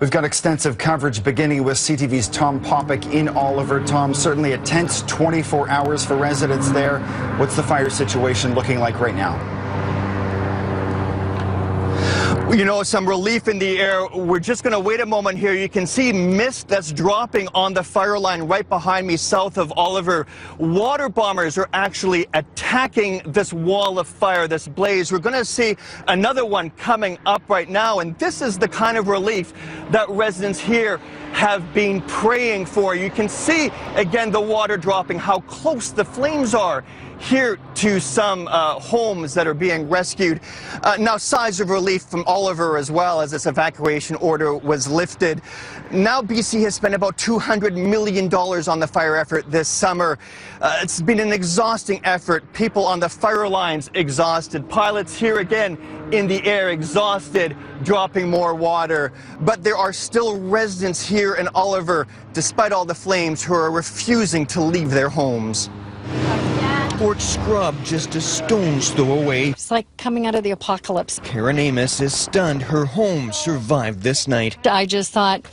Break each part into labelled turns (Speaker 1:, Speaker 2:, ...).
Speaker 1: We've got extensive coverage beginning with CTV's Tom Popyk in Oliver. Tom, certainly a tense 24 hours for residents there. What's the fire situation looking like right now?
Speaker 2: You know, some relief in the air. We're just going to wait a moment here. You can see mist that's dropping on the fire line right behind me south of Oliver. Water bombers are actually attacking this wall of fire, this blaze. We're going to see another one coming up right now, and this is the kind of relief that residents here have been praying for. You can see, again, the water dropping, how close the flames are here to some homes that are being rescued. Now, sighs of relief from Oliver as well as this evacuation order was lifted. Now BC has spent about $200 million on the fire effort this summer. It's been an exhausting effort. People on the fire lines exhausted. Pilots here again in the air exhausted, dropping more water. But there are still residents here in Oliver, despite all the flames, who are refusing to leave their homes.
Speaker 3: Fort Scrub just a stone's throw away.
Speaker 4: It's like coming out of the apocalypse.
Speaker 3: Karen Amos is stunned her home survived this night.
Speaker 4: I just thought,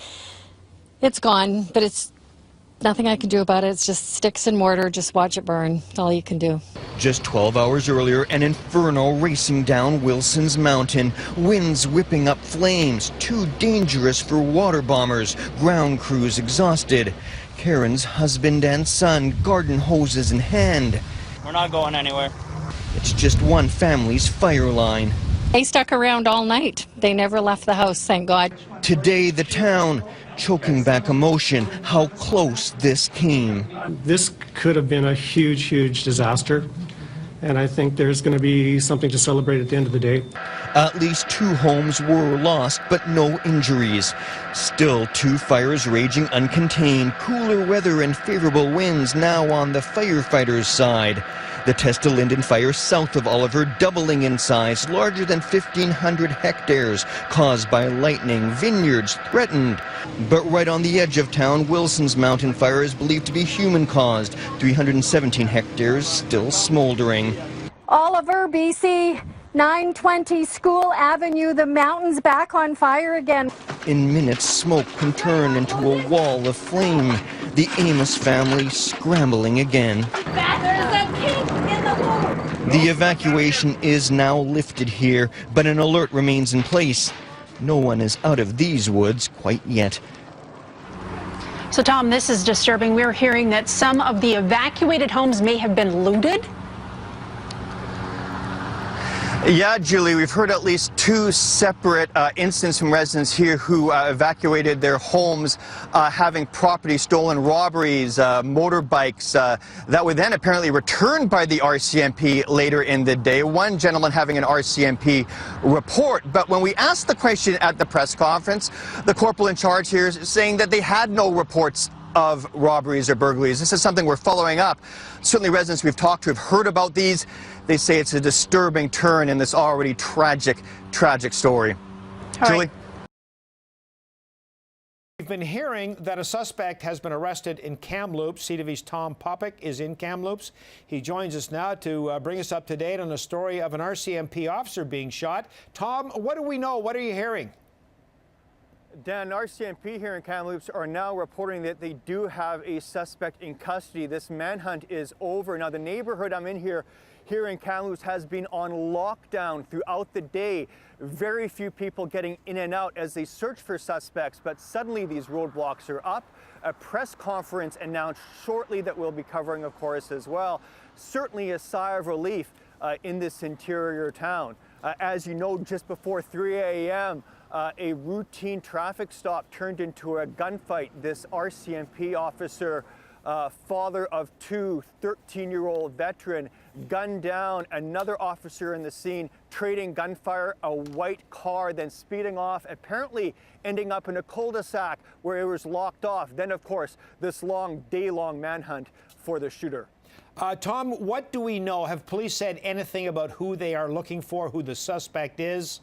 Speaker 4: it's gone, but it's nothing I can do about it. It's just sticks and mortar. Just watch it burn. That's all you can do.
Speaker 3: Just 12 hours earlier, an inferno racing down Wilson's Mountain. Winds whipping up flames. Too dangerous for water bombers. Ground crews exhausted. Karen's husband and son, garden hoses in hand.
Speaker 5: We're not going anywhere.
Speaker 3: It's just one family's fire line.
Speaker 4: They stuck around all night. They never left the house, thank God.
Speaker 3: Today, the town choking back emotion, how close this came.
Speaker 6: This could have been a huge, huge disaster, and I think there's going to be something to celebrate at the end of the day.
Speaker 3: At least 2 homes were lost, but no injuries. Still 2 fires raging uncontained. Cooler weather and favorable winds now on the firefighters' side. The Testa Linden fire south of Oliver doubling in size, larger than 1,500 hectares, caused by lightning, vineyards threatened. But right on the edge of town, Wilson's Mountain fire is believed to be human-caused, 317 hectares still smoldering.
Speaker 7: Oliver, BC, 920 School Avenue, the mountain's back on fire again.
Speaker 3: In minutes, smoke can turn into a wall of flame. The Amos family scrambling again. The evacuation is now lifted here, but an alert remains in place. No one is out of these woods quite yet.
Speaker 8: So, Tom, this is disturbing. We're hearing that some of the evacuated homes may have been looted.
Speaker 2: Yeah, Julie, we've heard at least 2 separate incidents from residents here who evacuated their homes, having property stolen, robberies, motorbikes that were then apparently returned by the RCMP later in the day. One gentleman having an RCMP report. But when we asked the question at the press conference, the corporal in charge here is saying that they had no reports of robberies or burglaries. This is something we're following up. Certainly residents we've talked to have heard about these. They say it's a disturbing turn in this already tragic story. Julie?
Speaker 9: We've been hearing that a suspect has been arrested in Kamloops. CTV's Tom Popyk is in Kamloops. He joins us now to bring us up to date on the story of an RCMP officer being shot. Tom, what do we know? What are you hearing?
Speaker 2: Dan, RCMP here in Kamloops are now reporting that they do have a suspect in custody. This manhunt is over. Now, the neighborhood I'm in here in Kamloops has been on lockdown throughout the day. Very few people getting in and out as they search for suspects, but suddenly these roadblocks are up. A press conference announced shortly that we'll be covering, of course, as well. Certainly a sigh of relief in this interior town. As you know, just before 3 a.m., a routine traffic stop turned into a gunfight. This RCMP officer, father of 2, 13-year-old veteran, gunned down another officer in the scene, trading gunfire, a white car, then speeding off, apparently ending up in a cul-de-sac where it was locked off. Then, of course, this day-long manhunt for the shooter.
Speaker 9: Tom, what do we know? Have police said anything about who they are looking for, who the suspect is?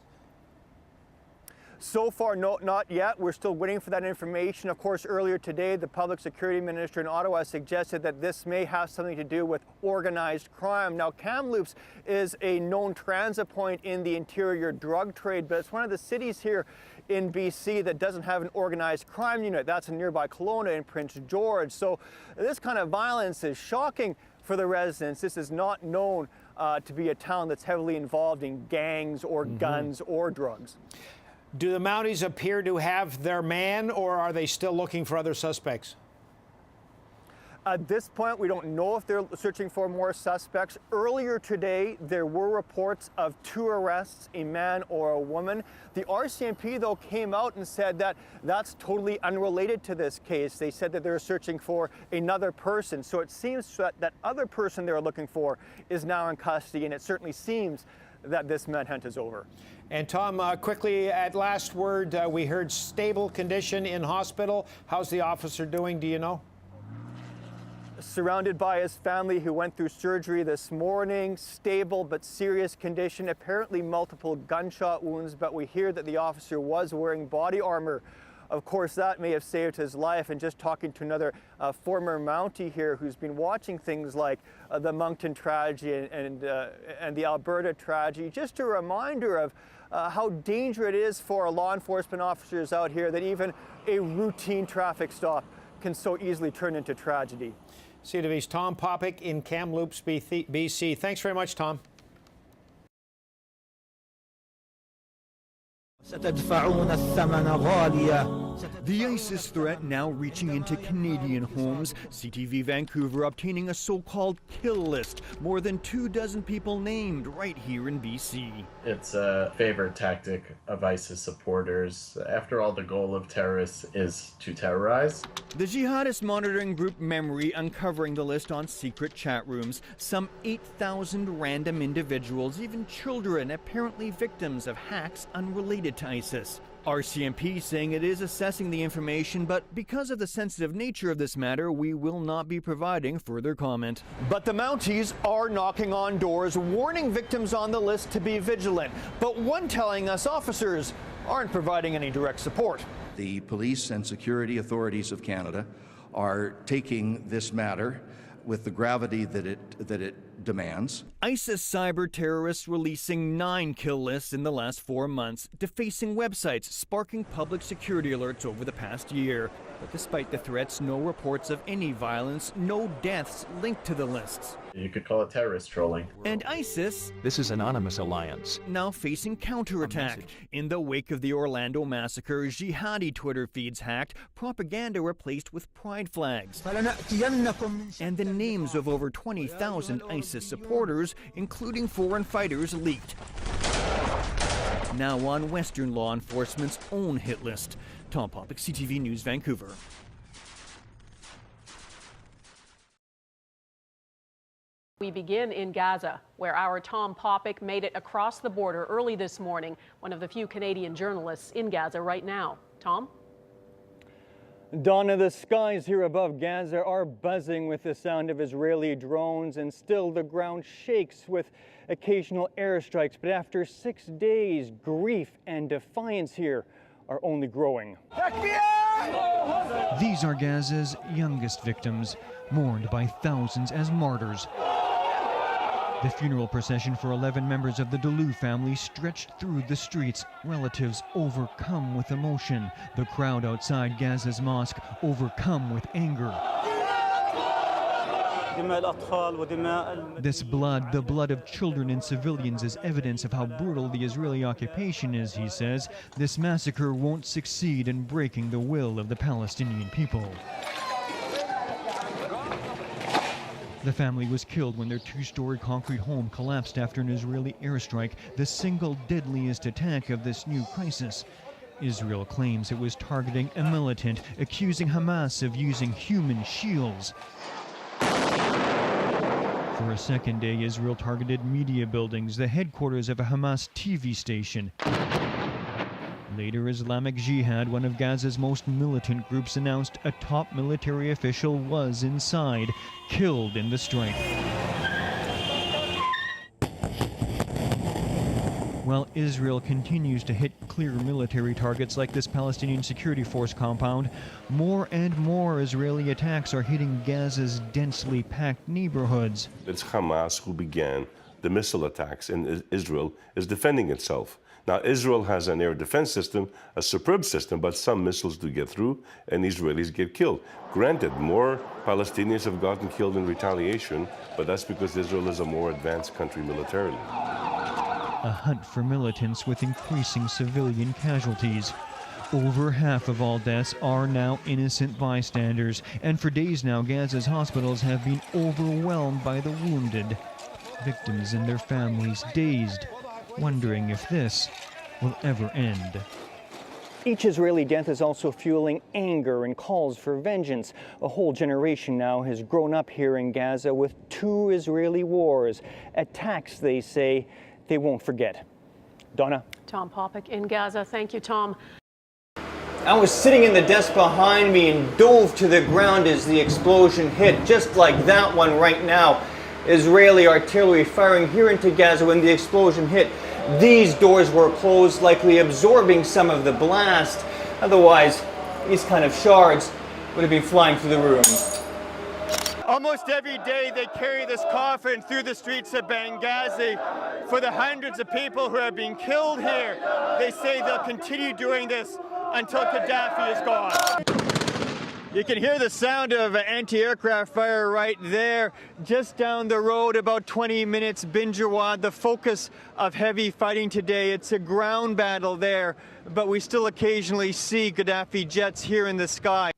Speaker 2: So far, no, not yet. We're still waiting for that information. Of course, earlier today, the public security minister in Ottawa suggested that this may have something to do with organized crime. Now, Kamloops is a known transit point in the interior drug trade, but it's one of the cities here in BC that doesn't have an organized crime unit. That's in nearby Kelowna and Prince George. So this kind of violence is shocking for the residents. This is not known to be a town that's heavily involved in gangs or guns or drugs.
Speaker 9: Do the Mounties appear to have their man, or are they still looking for other suspects?
Speaker 2: At this point, we don't know if they're searching for more suspects. Earlier today, there were reports of 2 arrests, a man or a woman. The RCMP, though, came out and said that that's totally unrelated to this case. They said that they're searching for another person. So it seems that that other person they're looking for is now in custody, and it certainly seems that this manhunt is over.
Speaker 9: And Tom, quickly, at last word, we heard stable condition in hospital. How's the officer doing? Do you know?
Speaker 2: Surrounded by his family who went through surgery this morning, stable but serious condition, apparently multiple gunshot wounds, but we hear that the officer was wearing body armor. Of course, that may have saved his life. And just talking to another former Mountie here who's been watching things like the Moncton tragedy and the Alberta tragedy, just a reminder of how dangerous it is for law enforcement officers out here that even a routine traffic stop can so easily turn into tragedy.
Speaker 9: CTV's Tom Popyk in Kamloops, BC. Thanks very much, Tom.
Speaker 3: The ISIS threat now reaching into Canadian homes. CTV Vancouver obtaining a so-called kill list. More than 24 people named right here in BC.
Speaker 5: It's a favorite tactic of ISIS supporters. After all, the goal of terrorists is to terrorize.
Speaker 3: The jihadist monitoring group Memory uncovering the list on secret chat rooms. Some 8,000 random individuals, even children, apparently victims of hacks unrelated to ISIS. RCMP saying it is assessing the information, but because of the sensitive nature of this matter, we will not be providing further comment.
Speaker 2: But the Mounties are knocking on doors, warning victims on the list to be vigilant. But one telling us officers aren't providing any direct support.
Speaker 10: The police and security authorities of Canada are taking this matter with the gravity that it demands.
Speaker 3: ISIS cyber terrorists releasing 9 kill lists in the last 4 months, defacing websites, sparking public security alerts over the past year. But despite the threats, no reports of any violence, no deaths linked to the lists.
Speaker 5: You could call it terrorist trolling.
Speaker 3: And ISIS,
Speaker 11: this is anonymous alliance,
Speaker 3: now facing counterattack. In the wake of the Orlando massacre, jihadi Twitter feeds hacked, propaganda replaced with pride flags. And the names of over 20,000 ISIS supporters, including foreign fighters, leaked. Now on Western law enforcement's own hit list. Tom Popyk, CTV News, Vancouver.
Speaker 12: We begin in Gaza, where our Tom Popyk made it across the border early this morning, one of the few Canadian journalists in Gaza right now. Tom?
Speaker 2: Donna, the skies here above Gaza are buzzing with the sound of Israeli drones, and still the ground shakes with occasional airstrikes. But after 6 days, grief and defiance here are only growing.
Speaker 13: These are Gaza's youngest victims, mourned by thousands as martyrs. The funeral procession for 11 members of the Delu family stretched through the streets, relatives overcome with emotion, the crowd outside Gaza's mosque overcome with anger. This blood, the blood of children and civilians, is evidence of how brutal the Israeli occupation is, he says. This massacre won't succeed in breaking the will of the Palestinian people. The family was killed when their 2-story concrete home collapsed after an Israeli airstrike, the single deadliest attack of this new crisis. Israel claims it was targeting a militant, accusing Hamas of using human shields. For a second day, Israel targeted media buildings, the headquarters of a Hamas TV station. Later, Islamic Jihad, one of Gaza's most militant groups, announced a top military official was inside, killed in the strike. While Israel continues to hit clear military targets like this Palestinian Security Force compound, more and more Israeli attacks are hitting Gaza's densely packed neighborhoods.
Speaker 14: It's Hamas who began the missile attacks, and Israel is defending itself. Now, Israel has an air defense system, a superb system, but some missiles do get through, and Israelis get killed. Granted, more Palestinians have gotten killed in retaliation, but that's because Israel is a more advanced country militarily.
Speaker 13: A hunt for militants with increasing civilian casualties. Over half of all deaths are now innocent bystanders, and for days now, Gaza's hospitals have been overwhelmed by the wounded. Victims and their families dazed, wondering if this will ever end.
Speaker 3: Each Israeli death is also fueling anger and calls for vengeance. A whole generation now has grown up here in Gaza with 2 Israeli wars, attacks they say they won't forget. Donna?
Speaker 12: Tom Popyk in Gaza. Thank you, Tom.
Speaker 3: I was sitting in the desk behind me and dove to the ground as the explosion hit, just like that one right now. Israeli artillery firing here into Gaza when the explosion hit. These doors were closed, likely absorbing some of the blast. Otherwise, these kind of shards would have been flying through the room.
Speaker 2: Almost every day they carry this coffin through the streets of Benghazi for the hundreds of people who have been killed here. They say they'll continue doing this until Gaddafi is gone. You can hear the sound of anti-aircraft fire right there, just down the road, about 20 minutes, Bin Jawad, the focus of heavy fighting today. It's a ground battle there, but we still occasionally see Gaddafi jets here in the sky.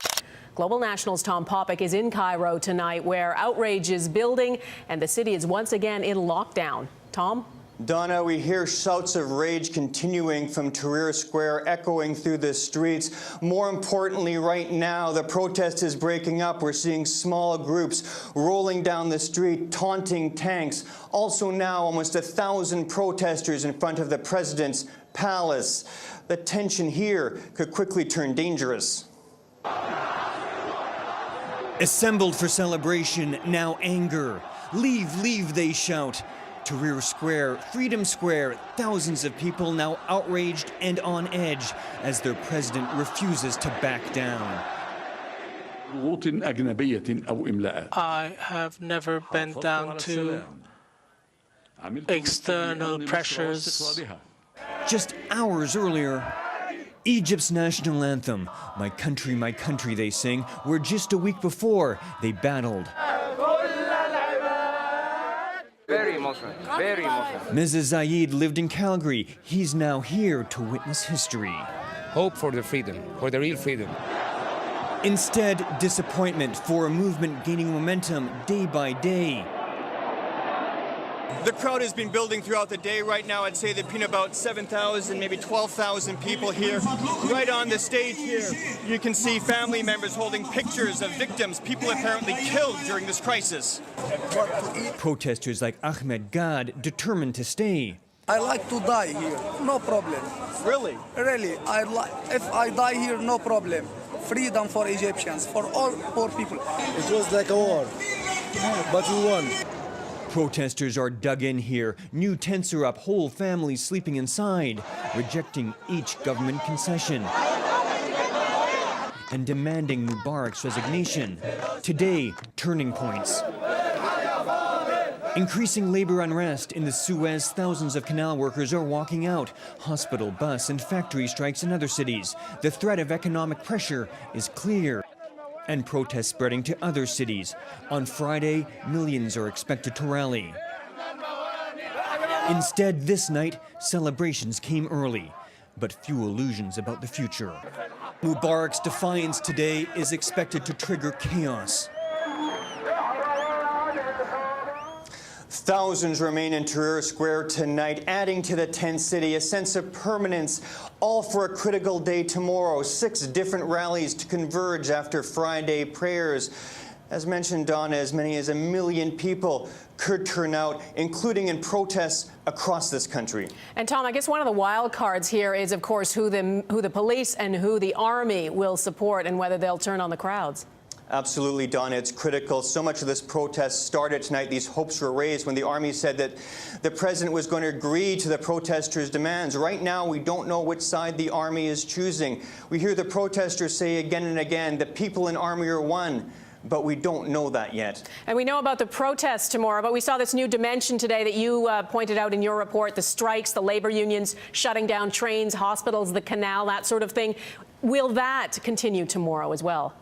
Speaker 12: Global National's Tom Popyk is in Cairo tonight, where outrage is building and the city is once again in lockdown. Tom?
Speaker 3: Donna, we hear shouts of rage continuing from Tahrir Square, echoing through the streets. More importantly, right now, the protest is breaking up. We're seeing small groups rolling down the street, taunting tanks. Also now, almost 1,000 protesters in front of the president's palace. The tension here could quickly turn dangerous.
Speaker 15: Assembled for celebration, now anger. Leave, leave, they shout. Tahrir Square, Freedom Square, thousands of people now outraged and on edge as their president refuses to back down.
Speaker 16: I have never bent down to external pressures.
Speaker 15: Just hours earlier, Egypt's national anthem, My Country, they sing, where just a week before they battled.
Speaker 17: Very emotional, very emotional.
Speaker 15: Mrs. Zayed lived in Calgary. He's now here to witness history.
Speaker 17: Hope for the freedom, for the real freedom.
Speaker 15: Instead, disappointment for a movement gaining momentum day by day.
Speaker 2: The crowd has been building throughout the day. Right now, I'd say there've been about 7,000, maybe 12,000 people here. Right on the stage here, you can see family members holding pictures of victims, people apparently killed during this crisis.
Speaker 15: Protesters like Ahmed Gad determined to stay.
Speaker 18: I like to die here, no problem.
Speaker 2: Really?
Speaker 18: Really, if I die here, no problem. Freedom for Egyptians, for all poor people.
Speaker 19: It was like a war, but we won.
Speaker 15: Protesters are dug in here. New tents are up, whole families sleeping inside, rejecting each government concession and demanding Mubarak's resignation. Today, turning points. Increasing labor unrest in the Suez, thousands of canal workers are walking out. Hospital, bus, and factory strikes in other cities. The threat of economic pressure is clear. And protests spreading to other cities. On Friday, millions are expected to rally. Instead, this night, celebrations came early, but few illusions about the future. Mubarak's defiance today is expected to trigger chaos.
Speaker 3: Thousands remain in Tahrir Square tonight, adding to the tense city a sense of permanence, all for a critical day tomorrow. 6 different rallies to converge after Friday prayers. As mentioned, Donna, as many as 1 million people could turn out, including in protests across this country.
Speaker 12: And Tom, I guess one of the wild cards here is, of course, who the police and who the army will support and whether they'll turn on the crowds.
Speaker 3: Absolutely, Donna. It's critical. So much of this protest started tonight. These hopes were raised when the army said that the president was going to agree to the protesters' demands. Right now, we don't know which side the army is choosing. We hear the protesters say again and again, the people and army are one.
Speaker 15: but we don't know that yet.
Speaker 12: And we know about the protests tomorrow, but we saw this new dimension today that you pointed out in your report, the strikes, the labor unions shutting down trains, hospitals, the canal, that sort of thing. Will that continue tomorrow as well?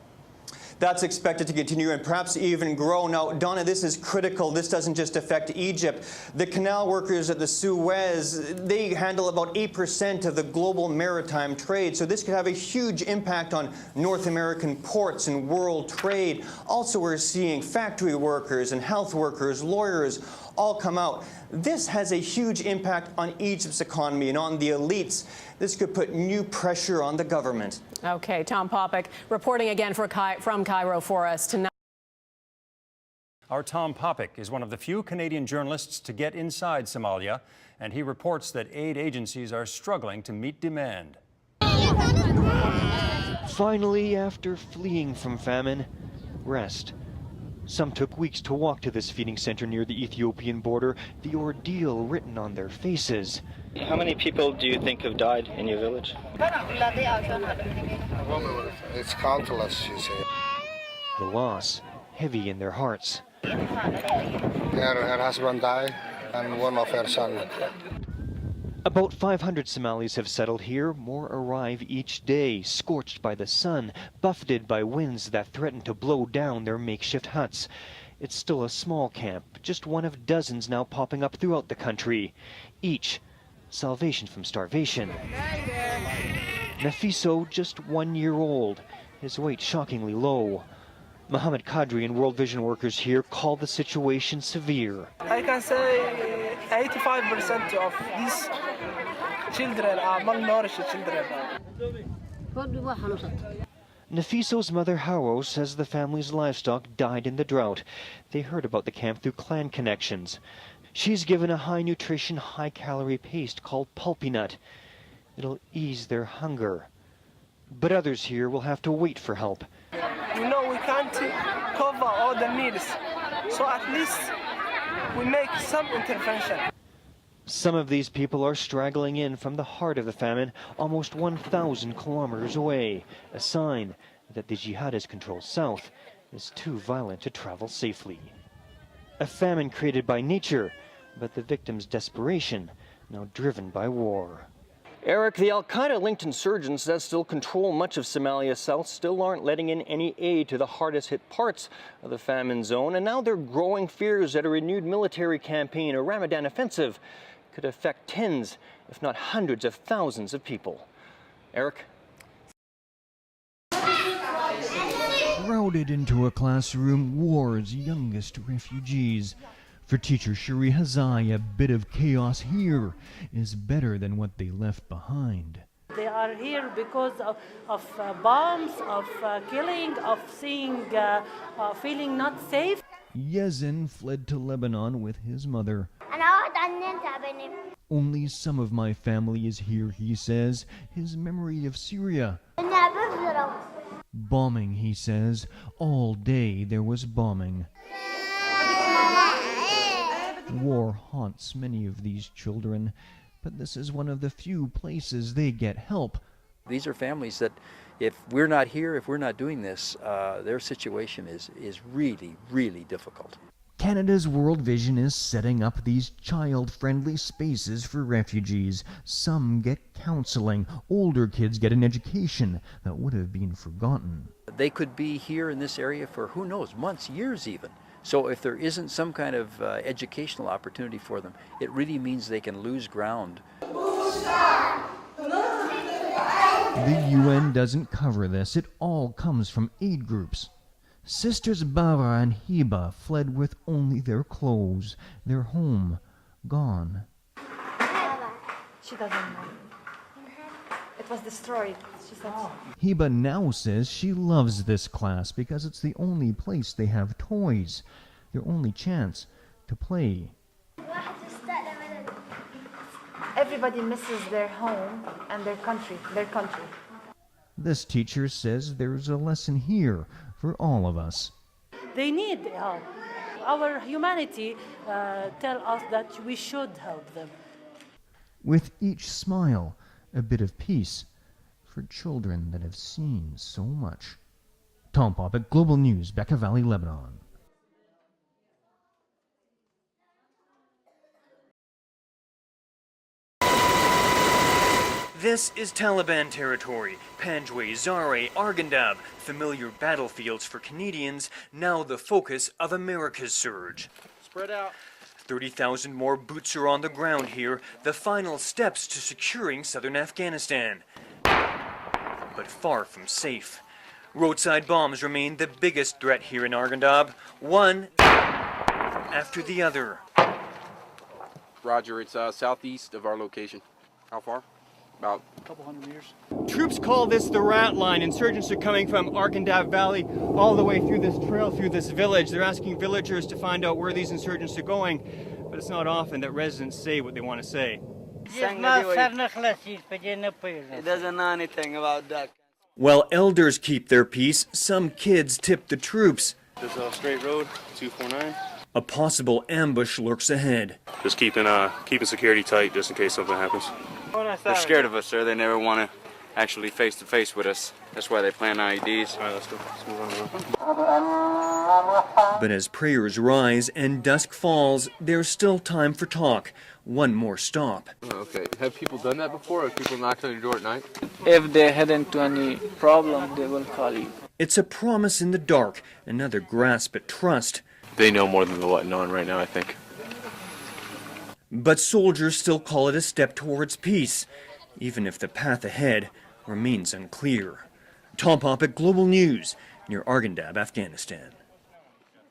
Speaker 15: That's expected to continue and perhaps even grow. Now, Donna, this is critical. This doesn't just affect Egypt. The canal workers at the Suez, they handle about 8% of the global maritime trade. So this could have a huge impact on North American ports and world trade. Also, we're seeing factory workers and health workers, lawyers, all come out. This has a huge impact on Egypt's economy and on the elites. This could put new pressure on the government.
Speaker 12: Okay, Tom Popyk reporting again from Cairo for us tonight.
Speaker 11: Our Tom Popyk is one of the few Canadian journalists to get inside Somalia, and he reports that aid agencies are struggling to meet demand.
Speaker 3: Finally, after fleeing from famine, rest. Some took weeks to walk to this feeding center near the Ethiopian border, the ordeal written on their faces.
Speaker 20: How many people do you think have died in your village?
Speaker 19: It's countless, you say.
Speaker 3: The loss, heavy in their hearts.
Speaker 19: Her husband died and one of her sons.
Speaker 3: About 500 Somalis have settled here. More arrive each day, scorched by the sun, buffeted by winds that threaten to blow down their makeshift huts. It's still a small camp, just one of dozens now popping up throughout the country. Each, salvation from starvation. Nafiso, just 1 year old, his weight shockingly low. Mohammed Kadri and World Vision workers here call the situation severe.
Speaker 16: I can say 85% of these children are malnourished children.
Speaker 3: Nafiso's mother Haro says the family's livestock died in the drought. They heard about the camp through clan connections. She's given a high nutrition, high calorie paste called pulpy nut. It'll ease their hunger. But others here will have to wait for help.
Speaker 16: You know, we can't cover all the needs, so at least we make some intervention.
Speaker 3: Some of these people are straggling in from the heart of the famine, almost 1,000 kilometers away, a sign that the jihadist controlled south is too violent to travel safely. A famine created by nature, but the victims' desperation now driven by war. Eric, the al-Qaeda-linked insurgents that still control much of Somalia's south still aren't letting in any aid to the hardest-hit parts of the famine zone, and now there are growing fears that a renewed military campaign, a Ramadan offensive, could affect tens, if not hundreds of thousands of people. Eric?
Speaker 13: Crowded into a classroom, war's youngest refugees. For teacher Shuri Hazai, a bit of chaos here is better than what they left behind.
Speaker 21: They are here because of bombs, of killing, of feeling not safe.
Speaker 13: Yezin fled to Lebanon with his mother. Only some of my family is here, he says. His memory of Syria. Bombing, he says. All day there was bombing. War haunts many of these children, but this is one of the few places they get help.
Speaker 22: These are families that, if we're not here, if we're not doing this, their situation is really, really difficult.
Speaker 13: Canada's World Vision is setting up these child-friendly spaces for refugees. Some get counseling. Older kids get an education that would have been forgotten.
Speaker 22: They could be here in this area for, who knows, months, years even. So if there isn't some kind of educational opportunity for them, it really means they can lose ground.
Speaker 13: The UN doesn't cover this. It all comes from aid groups. Sisters Bara and Hiba fled with only their clothes, their home gone.
Speaker 23: She doesn't know. It was destroyed. She said.
Speaker 13: Hiba now says she loves this class because it's the only place they have toys, their only chance to play.
Speaker 23: Everybody misses their home and their country,
Speaker 13: This teacher says there's a lesson here for all of us.
Speaker 21: They need help. Our humanity tell us that we should help them.
Speaker 13: With each smile, a bit of peace for children that have seen so much. Tom Popyk, Global News, Bekaa Valley, Lebanon.
Speaker 15: This is Taliban territory. Panjwai, Zare, Arghandab, familiar battlefields for Canadians, now the focus of America's surge.
Speaker 1: Spread out.
Speaker 15: 30,000 more boots are on the ground here, the final steps to securing southern Afghanistan. But far from safe. Roadside bombs remain the biggest threat here in Arghandab, one after the other.
Speaker 1: Roger, it's southeast of our location. How far? About a couple hundred meters.
Speaker 4: Troops call this the rat line. Insurgents are coming from Arghandab Valley all the way through this trail, through this village. They're asking villagers to find out where these insurgents are going, but it's not often that residents say what they want to say.
Speaker 6: He doesn't know anything about that.
Speaker 15: While elders keep their peace, some kids tip the troops.
Speaker 1: This is a straight road, 249.
Speaker 15: A possible ambush lurks ahead.
Speaker 1: Just keeping security tight just in case something happens.
Speaker 6: They're scared of us, sir. They never want to actually face-to-face with us. That's why they plant IEDs.
Speaker 1: All right, let's go. Let's move on.
Speaker 15: But as prayers rise and dusk falls, there's still time for talk. One more stop.
Speaker 1: Okay. Have people done that before? Have people knocked on your door at night?
Speaker 6: If they head into any problem, they will call you.
Speaker 15: It's a promise in the dark, another grasp at trust.
Speaker 1: They know more than they're letting on right now, I think.
Speaker 15: But soldiers still call it a step towards peace, even if the path ahead remains unclear. Tom Popyk, Global News, near Arghandab, Afghanistan.